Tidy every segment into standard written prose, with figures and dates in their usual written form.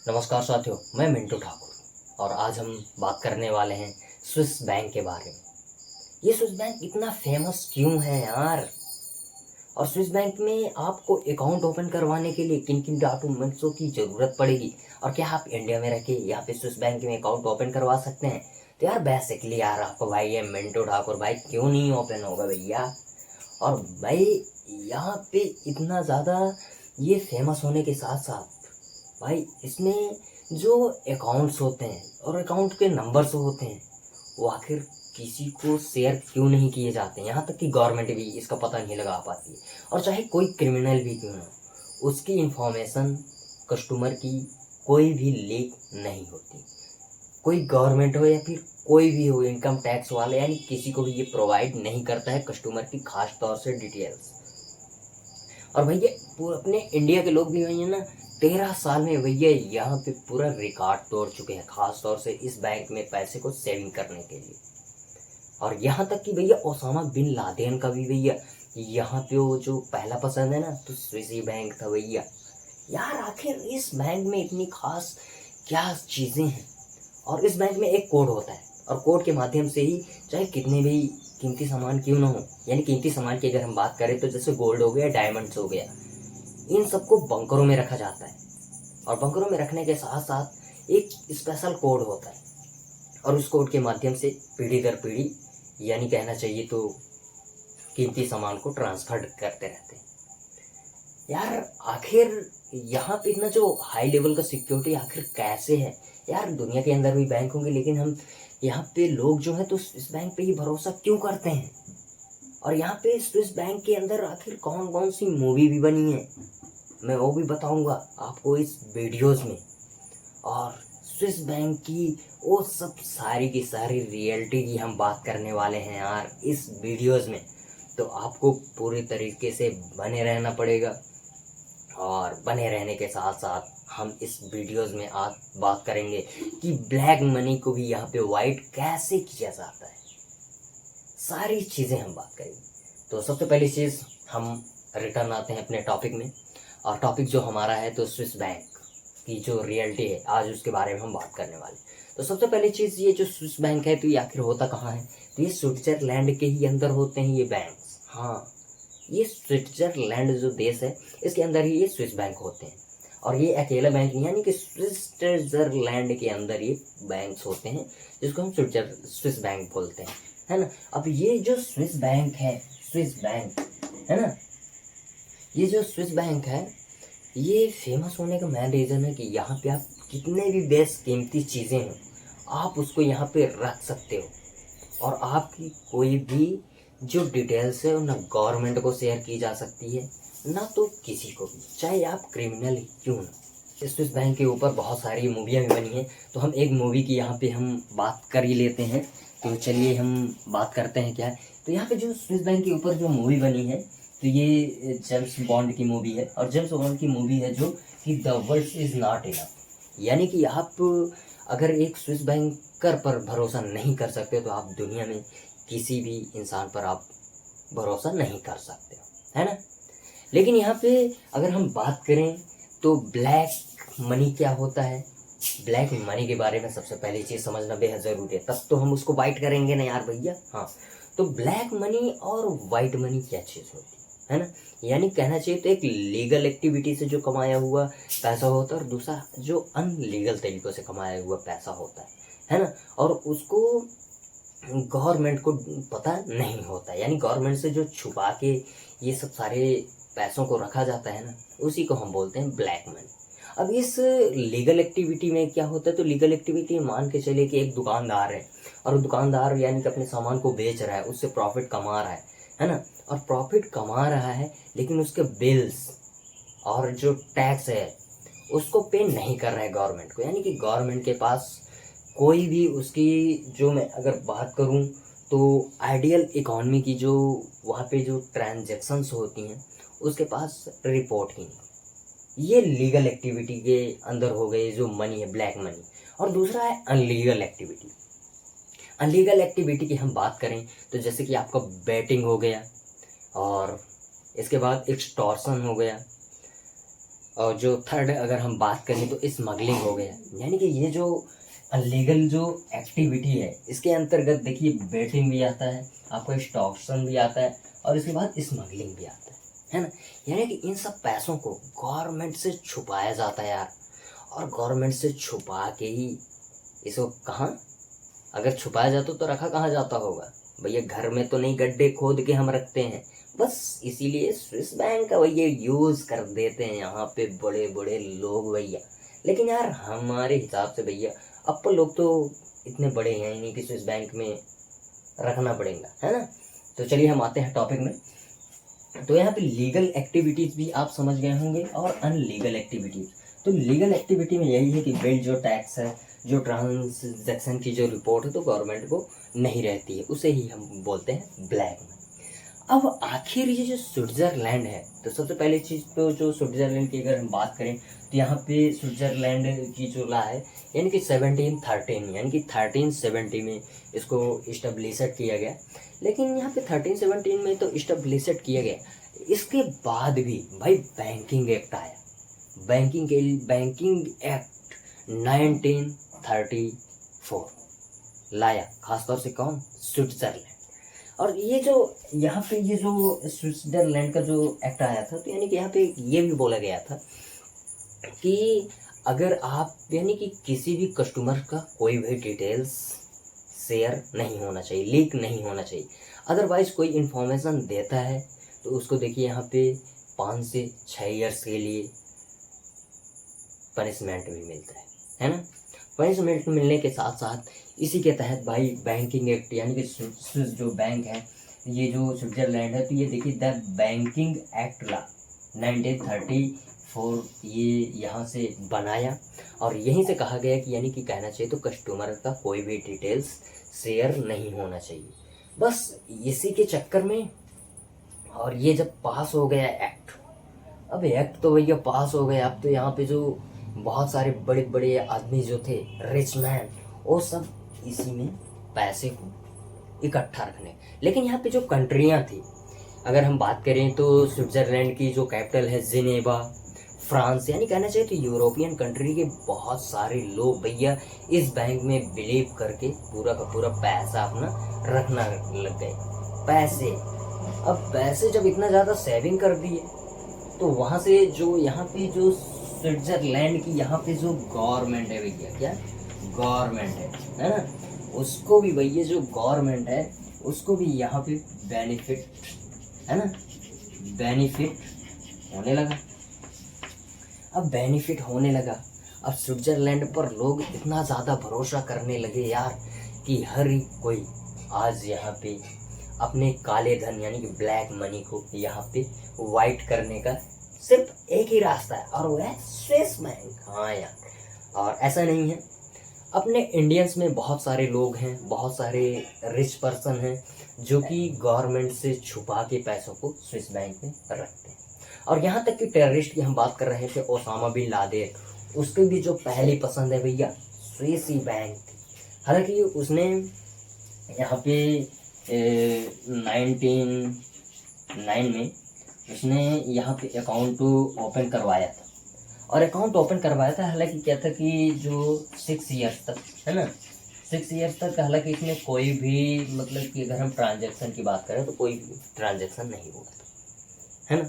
नमस्कार साथियों, मैं मिंटू ठाकुर और आज हम बात करने वाले हैं स्विस बैंक के बारे में। ये स्विस बैंक इतना फेमस क्यों है यार? और स्विस बैंक में आपको अकाउंट ओपन करवाने के लिए किन किन डॉक्यूमेंट्सों की ज़रूरत पड़ेगी और क्या आप इंडिया में रह के यहाँ पे स्विस बैंक में अकाउंट ओपन करवा सकते हैं? तो यार बेसिकली यार आपको भाई ये मिंटू ठाकुर भाई क्यों नहीं ओपन होगा भैया। और भाई यहाँ पे इतना ज़्यादा ये फेमस होने के साथ साथ भाई इसमें जो अकाउंट्स होते हैं और अकाउंट के नंबर्स होते हैं वो आखिर किसी को शेयर क्यों नहीं किए जाते हैं। यहाँ तक कि गवर्नमेंट भी इसका पता नहीं लगा पाती है। और चाहे कोई क्रिमिनल भी क्यों ना, उसकी इंफॉर्मेशन कस्टमर की कोई भी लीक नहीं होती। कोई गवर्नमेंट हो या फिर कोई भी हो, इनकम टैक्स वाले यानी किसी को भी ये प्रोवाइड नहीं करता है कस्टमर की खास तौर से डिटेल्स। और भैया अपने इंडिया के लोग भी भैया ना 13 साल में भैया यहाँ पे पूरा रिकॉर्ड तोड़ चुके हैं, खास तौर से इस बैंक में पैसे को सेविंग करने के लिए। और यहाँ तक कि भैया ओसामा बिन लादेन का भी भैया यहाँ पे वो जो पहला पसंद है ना, तो स्विस बैंक था भैया। यार आखिर इस बैंक में इतनी खास क्या चीज़ें हैं? और इस बैंक में एक कोड होता है और कोड के माध्यम से ही चाहे कितने भी कीमती सामान क्यों ना हो, यानी कीमती सामान की अगर हम बात करें तो जैसे गोल्ड हो गया, डायमंड्स हो गया, इन सबको बंकरों में रखा जाता है। और बंकरों में रखने के साथ साथ एक स्पेशल कोड होता है और उस कोड के माध्यम से पीढ़ी दर पीढ़ी, यानी कहना चाहिए तो कीमती सामान को ट्रांसफर करते रहते हैं। यार आखिर यहाँ पे इतना जो हाई लेवल का सिक्योरिटी आखिर कैसे है? यार दुनिया के अंदर भी बैंक होंगे, लेकिन हम यहाँ पे लोग जो हैं तो इस बैंक पे ही भरोसा क्यों करते हैं? और यहाँ पे स्विस बैंक के अंदर आखिर कौन कौन सी मूवी भी बनी है, मैं वो भी बताऊंगा आपको इस वीडियोस में। और स्विस बैंक की वो सब सारी की सारी रियलिटी की हम बात करने वाले हैं यार इस वीडियोस में। तो आपको पूरी तरीके से बने रहना पड़ेगा। और बने रहने के साथ साथ हम इस वीडियोस में आज बात करेंगे कि ब्लैक मनी को भी यहाँ पे वाइट कैसे किया जाता है। सारी चीज़ें हम बात करेंगे। तो सबसे पहली चीज़ हम रिटर्न आते हैं अपने टॉपिक में। और टॉपिक जो हमारा है तो स्विस बैंक की जो रियलिटी है आज उसके बारे में हम बात करने वाले। तो सबसे पहली चीज़, ये जो स्विस बैंक है तो ये आखिर होता कहाँ है? तो ये स्विट्जरलैंड के ही अंदर होते हैं ये बैंक्स। हाँ, ये स्विट्जरलैंड जो देश है इसके अंदर ही ये स्विस बैंक होते हैं। और ये अकेला बैंक नहीं, यानी कि स्विट्जरलैंड के अंदर ये बैंक्स होते हैं जिसको हम स्विस बैंक बोलते हैं, है ना। अब ये जो स्विस बैंक है, स्विस बैंक है ना, ये जो स्विस बैंक है ये फेमस होने का मेन रीज़न है कि यहाँ पे आप कितने भी बेस्ट कीमती चीज़ें हैं आप उसको यहाँ पे रख सकते हो। और आपकी कोई भी जो डिटेल्स है ना गवर्नमेंट को शेयर की जा सकती है ना तो किसी को भी, चाहे आप क्रिमिनल ही क्यों ना। स्विस बैंक के ऊपर बहुत सारी मूवियाँ भी बनी हैं, तो हम एक मूवी की यहाँ पे हम बात कर ही लेते हैं। तो चलिए हम बात करते हैं क्या है। तो यहाँ पे जो स्विस बैंक के ऊपर जो मूवी बनी है तो ये जेम्स बॉन्ड की मूवी है। और जेम्स बॉन्ड की मूवी है जो कि the world is not enough, यानी कि आप अगर एक स्विस बैंकर पर भरोसा नहीं कर सकते तो आप दुनिया में किसी भी इंसान पर आप भरोसा नहीं कर सकते हो, है ना। लेकिन यहाँ पे अगर हम बात करें तो ब्लैक मनी क्या होता है, ब्लैक मनी के बारे में सबसे पहली चीज़ समझना बेहद ज़रूरी है, तब तो हम उसको वाइट करेंगे ना यार भैया। हाँ, तो ब्लैक मनी और वाइट मनी क्या चीज़ होती है ना, यानी कहना चाहिए तो एक लीगल एक्टिविटी से जो कमाया हुआ पैसा होता है और दूसरा जो अनलीगल तरीक़ों से कमाया हुआ पैसा होता है ना। और उसको गवर्नमेंट को पता नहीं होता, यानी गवर्नमेंट से जो छुपा के ये सब सारे पैसों को रखा जाता है ना, उसी को हम बोलते हैं ब्लैक मनी। अब इस लीगल एक्टिविटी में क्या होता है, तो लीगल एक्टिविटी मान के चले कि एक दुकानदार है और दुकानदार यानी कि अपने सामान को बेच रहा है, उससे प्रॉफिट कमा रहा है ना। और प्रॉफिट कमा रहा है लेकिन उसके बिल्स और जो टैक्स है उसको पे नहीं कर रहा है गवर्नमेंट को, यानी कि गवर्नमेंट के पास कोई भी उसकी, जो मैं अगर बात करूं तो आइडियल इकॉनमी की जो वहाँ पे जो ट्रांजैक्शंस होती हैं उसके पास रिपोर्ट ही नहीं। ये लीगल एक्टिविटी के अंदर हो गई जो मनी है ब्लैक मनी। और दूसरा है अनलीगल एक्टिविटी। अनलीगल एक्टिविटी की हम बात करें तो जैसे कि आपका बैटिंग हो गया और इसके बाद एक्सटॉर्शन हो गया और जो थर्ड अगर हम बात करें तो स्मगलिंग हो गया, यानी कि ये जो अनलीगल जो एक्टिविटी है इसके अंतर्गत देखिए बेटिंग भी आता है, आपको एक्सटॉर्शन भी आता है और इसके बाद स्मगलिंग भी आता है ना। यानी कि इन सब पैसों को गवर्नमेंट से छुपाया जाता है यार, और गवर्नमेंट से छुपा के ही इसको कहाँ, अगर छुपाया जाता तो रखा कहाँ जाता होगा भैया, घर में तो नहीं, गड्ढे खोद के हम रखते हैं बस, इसीलिए स्विस बैंक का भैया यूज़ कर देते हैं यहाँ पे बड़े बड़े लोग भैया। लेकिन यार हमारे हिसाब से भैया अपन लोग तो इतने बड़े हैं ही नहीं कि स्विस बैंक में रखना पड़ेगा, है ना। तो चलिए हम आते हैं टॉपिक में। तो यहाँ पे लीगल एक्टिविटीज़ भी आप समझ गए होंगे और अनलीगल एक्टिविटीज़। तो लीगल एक्टिविटी में यही है कि बिल जो टैक्स है, जो ट्रांजैक्शन की जो रिपोर्ट है तो गवर्नमेंट को नहीं रहती है, उसे ही हम बोलते हैं ब्लैक में। अब आखिर ये जो स्विट्ज़रलैंड है, तो सबसे पहली चीज़ तो जो स्विट्ज़रलैंड की अगर हम बात करें तो यहाँ पे स्विट्ज़रलैंड की जो ला है यानी कि 1713 में, यानी कि 1370 में इसको इस्टब्लिशड किया गया। लेकिन यहाँ पे 1317 में तो इस्टब्लिशड किया गया, इसके बाद भी भाई बैंकिंग एक्ट आया, बैंकिंग एक्ट 1934 लाया, खासतौर से कौन, स्विट्ज़रलैंड। और ये जो यहाँ पे ये जो स्विट्ज़रलैंड का जो एक्ट आया था तो यानी कि यहाँ पे ये भी बोला गया था कि अगर आप यानी कि किसी भी कस्टमर का कोई भी डिटेल्स शेयर नहीं होना चाहिए, लीक नहीं होना चाहिए, अदरवाइज कोई इन्फॉर्मेशन देता है तो उसको देखिए यहाँ पे 5 से 6 ईयर्स के लिए पनिशमेंट भी मिलता है ना। पनिशमेंट मिलने के साथ साथ इसी के तहत भाई बैंकिंग एक्ट यानी कि स्विस जो बैंक है, ये जो स्विट्ज़रलैंड है, तो ये देखिए द बैंकिंग एक्ट ला 1934 ये यहाँ से बनाया और यहीं से कहा गया कि यानी कि कहना चाहिए तो कस्टमर का कोई भी डिटेल्स शेयर नहीं होना चाहिए, बस इसी के चक्कर में। और ये जब पास हो गया एक्ट, अब एक्ट तो भैया पास हो गया, अब तो यहाँ पे जो बहुत सारे बड़े बड़े आदमी जो थे, रिच मैन, वो सब इसी में पैसे को इकट्ठा रखने। लेकिन यहाँ पे जो कंट्रियाँ थी, अगर हम बात करें तो स्विट्ज़रलैंड की जो कैपिटल है जिनेवा, फ्रांस, यानी कहना चाहिए तो यूरोपियन कंट्री के बहुत सारे लोग भैया इस बैंक में बिलीव करके पूरा का पूरा पैसा अपना रखना लग गए। पैसे, अब पैसे जब इतना ज़्यादा सेविंग कर दिए तो वहाँ से जो यहाँ पे जो स्विट्ज़रलैंड की यहाँ पे जो गवर्नमेंट है भैया, क्या गवर्नमेंट है ना, उसको भी भैया जो गवर्नमेंट है उसको भी यहाँ पे बेनिफिट, है ना, बेनिफिट होने लगा। अब बेनिफिट होने लगा, अब स्विट्ज़रलैंड पर लोग इतना ज़्यादा भरोसा करने लगे यार कि हर कोई आज यहाँ पे अपने काले धन यानी कि ब्लैक मनी को यहाँ पे वाइट करने का सिर्फ एक ही रास्ता है और वो है स्विस बैंक। हाँ यार, और ऐसा नहीं है, अपने इंडियंस में बहुत सारे लोग हैं, बहुत सारे रिच पर्सन हैं जो कि गवर्नमेंट से छुपा के पैसों को स्विस बैंक में रखते हैं। और यहाँ तक कि टेररिस्ट की हम बात कर रहे थे, ओसामा बिन लादेन, उसकी भी जो पहली पसंद है भैया स्विस ही बैंक थी। हालांकि उसने यहाँ पे 1909 में उसने यहाँ पे अकाउंट ओपन करवाया था, और अकाउंट ओपन करवाया था। हालांकि क्या था कि जो 6 ईयर्स तक, है ना, 6 ईयर्स तक हालांकि इसमें कोई भी मतलब कि अगर हम ट्रांजैक्शन की बात करें तो कोई भी ट्रांजैक्शन नहीं हुआ था, है ना।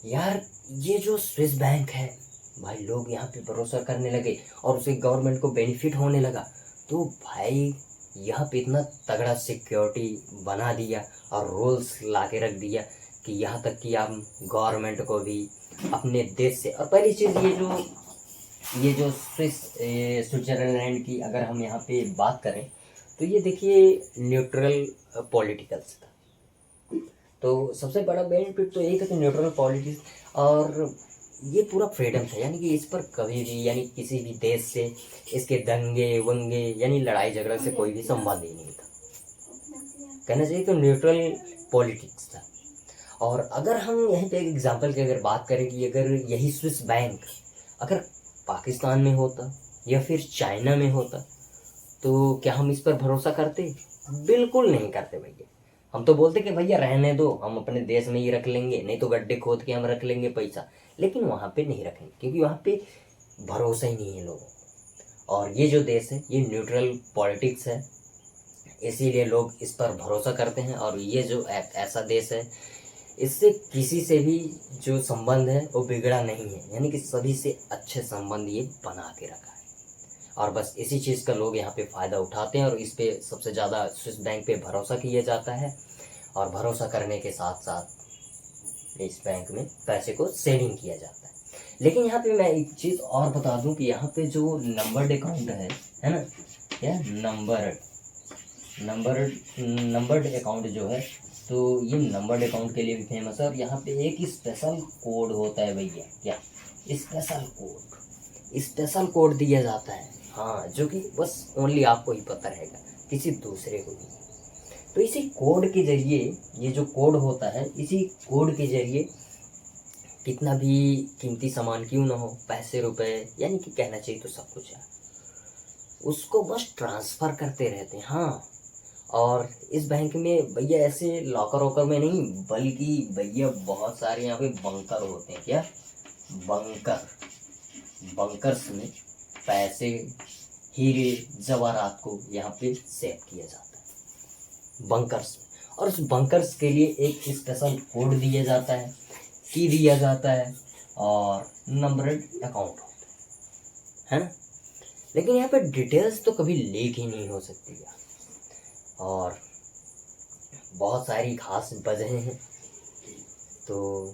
यार ये जो स्विस बैंक है भाई, लोग यहाँ पे भरोसा करने लगे और उसे गवर्नमेंट को बेनिफिट होने लगा, तो भाई यहाँ पे इतना तगड़ा सिक्योरिटी बना दिया और रूल्स ला के रख दिया कि यहाँ तक कि आप गवर्नमेंट को भी अपने देश से, और पहली चीज़ ये जो स्विट्ज़रलैंड की अगर हम यहाँ पे बात करें तो ये देखिए न्यूट्रल पॉलिटिकल्स था। तो सबसे बड़ा बेनिफिट तो यही था कि न्यूट्रल पॉलिटिक्स, और ये पूरा फ्रीडम था, यानी कि इस पर कभी भी यानी किसी भी देश से इसके दंगे वंगे यानी लड़ाई झगड़ा से कोई भी संबंध ही नहीं था, कहना चाहिए तो न्यूट्रल पॉलिटिक्स था। और अगर हम यहीं पे एक एग्जांपल की अगर बात करें कि अगर यही स्विस बैंक अगर पाकिस्तान में होता या फिर चाइना में होता तो क्या हम इस पर भरोसा करते? बिल्कुल नहीं करते भैया। हम तो बोलते कि भैया रहने दो, हम अपने देश में ही रख लेंगे, नहीं तो गड्ढे खोद के हम रख लेंगे पैसा, लेकिन वहाँ पे नहीं रखेंगे क्योंकि वहाँ पे भरोसा ही नहीं है लोगों। और ये जो देश है ये न्यूट्रल पॉलिटिक्स है, इसीलिए लोग इस पर भरोसा करते हैं। और ये जो ऐसा देश है, इससे किसी से भी जो संबंध है वो बिगड़ा नहीं है, यानी कि सभी से अच्छे संबंध ये बना के रखा है। और बस इसी चीज़ का लोग यहाँ पे फ़ायदा उठाते हैं और इस पे सबसे ज़्यादा स्विस बैंक पे भरोसा किया जाता है। और भरोसा करने के साथ साथ इस बैंक में पैसे को सेविंग किया जाता है। लेकिन यहाँ पे मैं एक चीज़ और बता दूं कि यहाँ पे जो नंबर्ड अकाउंट है ना, क्या नंबर्ड अकाउंट जो है, तो ये नंबर्ड अकाउंट के लिए भी फेमस है। और यहाँ पे एक स्पेशल कोड होता है भैया, क्या स्पेशल कोड दिया जाता है, हाँ, जो कि बस ओनली आपको ही पता रहेगा, किसी दूसरे को नहीं। तो इसी कोड के जरिए, ये जो कोड होता है, इसी कोड के जरिए कितना भी कीमती सामान क्यों ना हो, पैसे रुपए, यानी कि कहना चाहिए तो सब कुछ है, उसको बस ट्रांसफ़र करते रहते हैं। हाँ, और इस बैंक में भैया ऐसे लॉकर वॉकर में नहीं, बल्कि भैया बहुत सारे यहाँ पे बंकर होते हैं। क्या बंकर्स में पैसे, हीरे जवाहरात को यहाँ पे सेव किया जाता है, बंकर्स में। और उस बंकर्स के लिए एक स्पेशल कोड दिया जाता है, की दिया जाता है, और नंबर्ड अकाउंट होता है ना। लेकिन यहाँ पे डिटेल्स तो कभी लीक ही नहीं हो सकती है। और बहुत सारी खास वजहें हैं, तो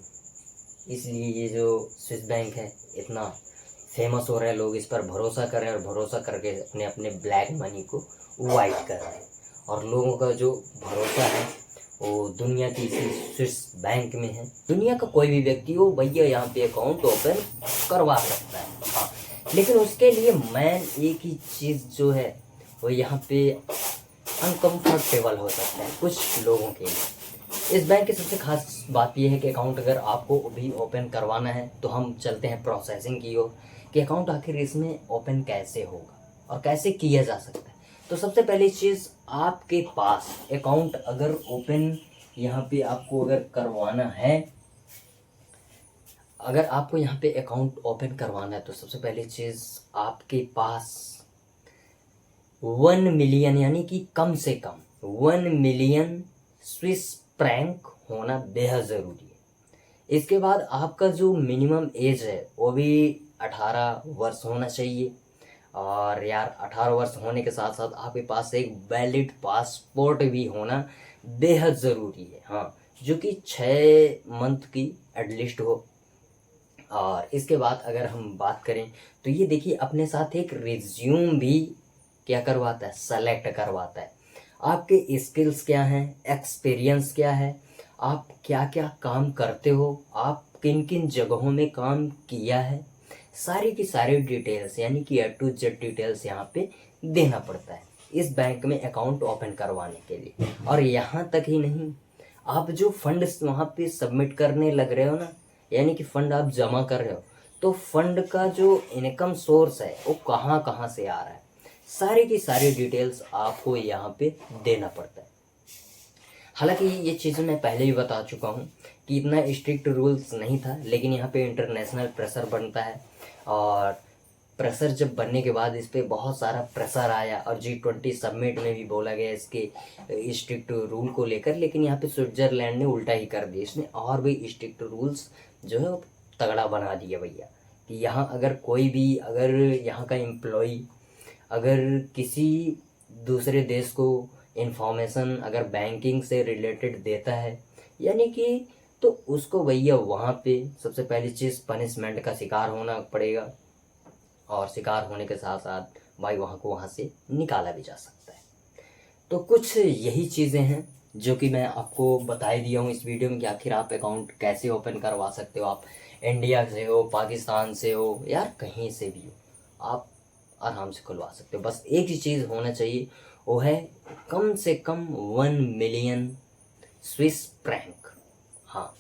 इसलिए ये जो स्विस बैंक है इतना फेमस हो रहा है, लोग इस पर भरोसा कर रहे हैं और भरोसा करके अपने अपने ब्लैक मनी को वाइट कर रहे हैं। और लोगों का जो भरोसा है वो दुनिया की इसी स्विस बैंक में है। दुनिया का कोई भी व्यक्ति हो भैया यहाँ पे अकाउंट ओपन करवा सकता है, हाँ, लेकिन उसके लिए मैन एक ही चीज़ जो है वो यहाँ पे अनकम्फर्टेबल हो सकता है कुछ लोगों के लिए। इस बैंक की सबसे खास बात यह है कि अकाउंट अगर आपको भी ओपन करवाना है तो हम चलते हैं प्रोसेसिंग की ओर, कि अकाउंट आखिर इसमें ओपन कैसे होगा और कैसे किया जा सकता है। तो सबसे पहली चीज़, आपके पास अकाउंट अगर ओपन यहाँ पे आपको अगर करवाना है, अगर आपको यहाँ पे अकाउंट ओपन करवाना है तो सबसे पहली चीज़ आपके पास 1 मिलियन, यानी कि कम से कम 1 मिलियन स्विस फ्रैंक होना बेहद ज़रूरी है। इसके बाद आपका जो मिनिमम एज है वो भी 18 वर्ष होना चाहिए। और यार 18 वर्ष होने के साथ साथ आपके पास एक वैलिड पासपोर्ट भी होना बेहद ज़रूरी है, हाँ, जो कि 6 मंथ की एटलीस्ट हो। और इसके बाद अगर हम बात करें तो ये देखिए अपने साथ एक रिज्यूम भी क्या करवाता है, सेलेक्ट करवाता है। आपके स्किल्स क्या हैं, एक्सपीरियंस क्या है, आप क्या क्या काम करते हो, आप किन किन जगहों में काम किया है, सारी की सारी डिटेल्स, यानी कि A to Z डिटेल्स यहाँ पे देना पड़ता है इस बैंक में अकाउंट ओपन करवाने के लिए। और यहाँ तक ही नहीं, आप जो फंड वहाँ पे सबमिट करने लग रहे हो ना, यानी कि फंड आप जमा कर रहे हो, तो फंड का जो इनकम सोर्स है वो कहाँ कहाँ से आ रहा है, सारी की सारी डिटेल्स आपको यहाँ पे देना पड़ता है। हालांकि ये चीज़ें मैं पहले ही बता चुका हूँ कि इतना स्ट्रिक्ट रूल्स नहीं था, लेकिन यहाँ पे इंटरनेशनल प्रेशर बनता है। और प्रेशर जब बनने के बाद इस पर बहुत सारा प्रेशर आया और G20 समिट में भी बोला गया इसके स्ट्रिक्ट रूल को लेकर, लेकिन यहाँ पे स्विट्ज़रलैंड ने उल्टा ही कर दिया, इसने और भी स्ट्रिक्ट रूल्स जो है वो तगड़ा बना दिया भैया, कि यहाँ अगर कोई भी, अगर यहाँ का एम्प्लॉई अगर किसी दूसरे देश को इंफॉर्मेशन अगर बैंकिंग से रिलेटेड देता है, यानी कि, तो उसको भैया वहाँ पे सबसे पहली चीज़ पनिशमेंट का शिकार होना पड़ेगा। और शिकार होने के साथ साथ भाई वहाँ से निकाला भी जा सकता है। तो कुछ यही चीज़ें हैं जो कि मैं आपको बता ही दिया हूँ इस वीडियो में, कि आखिर आप अकाउंट कैसे ओपन करवा सकते हो। आप इंडिया से हो, पाकिस्तान से हो, यार कहीं से भी हो, आप आराम से खुलवा सकते हो। बस एक ही चीज़ होना चाहिए, वो है कम से कम 1 मिलियन स्विस फ्रैंक, हाँ,